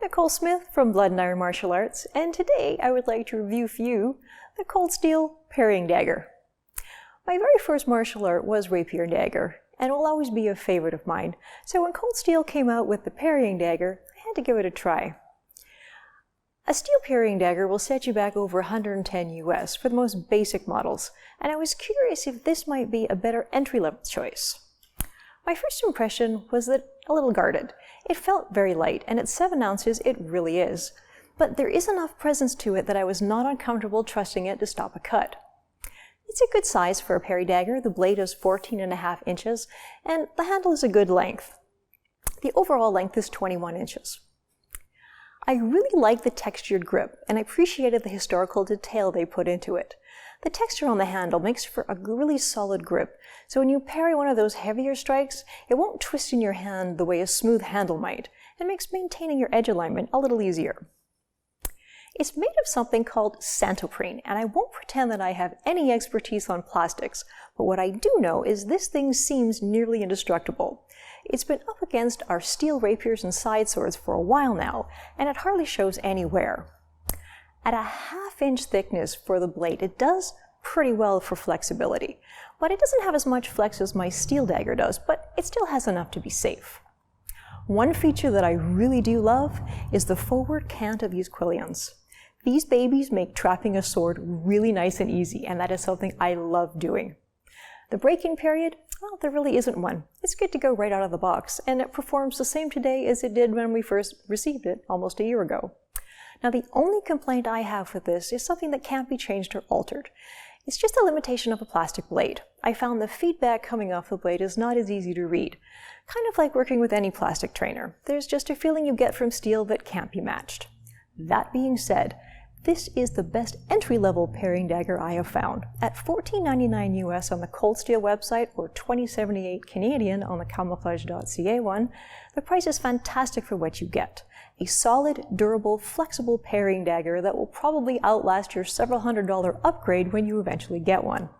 Nicole Smith from Blood and Iron Martial Arts, and today I would like to review for you the Cold Steel Parrying Dagger. My very first martial art was rapier and dagger, and will always be a favorite of mine, so when Cold Steel came out with the Parrying Dagger, I had to give it a try. A steel parrying dagger will set you back over $110 US for the most basic models, and I was curious if this might be a better entry-level choice. My first impression was that a little guarded. It felt very light, and at 7 ounces it really is. But there is enough presence to it that I was not uncomfortable trusting it to stop a cut. It's a good size for a parry dagger. The blade is 14.5 inches, and the handle is a good length. The overall length is 21 inches. I really like the textured grip, and I appreciated the historical detail they put into it. The texture on the handle makes for a really solid grip, so when you parry one of those heavier strikes, it won't twist in your hand the way a smooth handle might, and makes maintaining your edge alignment a little easier. It's made of something called santoprene, and I won't pretend that I have any expertise on plastics, but what I do know is this thing seems nearly indestructible. It's been up against our steel rapiers and side swords for a while now, and it hardly shows any wear. At a half-inch thickness for the blade, it does pretty well for flexibility, but it doesn't have as much flex as my steel dagger does, but it still has enough to be safe. One feature that I really do love is the forward cant of these quillions. These babies make trapping a sword really nice and easy, and that is something I love doing. The break-in period, well, there really isn't one. It's good to go right out of the box, and it performs the same today as it did when we first received it almost a year ago. Now, the only complaint I have with this is something that can't be changed or altered. It's just a limitation of a plastic blade. I found the feedback coming off the blade is not as easy to read. Kind of like working with any plastic trainer. There's just a feeling you get from steel that can't be matched. That being said, this is the best entry-level parrying dagger I have found. At $14.99 US on the Cold Steel website or $20.78 Canadian on the camouflage.ca one, the price is fantastic for what you get. A solid, durable, flexible parrying dagger that will probably outlast your several $100 upgrade when you eventually get one.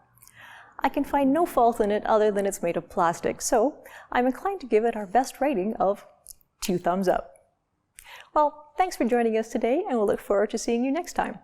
I can find no fault in it other than it's made of plastic, so I'm inclined to give it our best rating of 2 thumbs up. Well, thanks for joining us today, and we'll look forward to seeing you next time.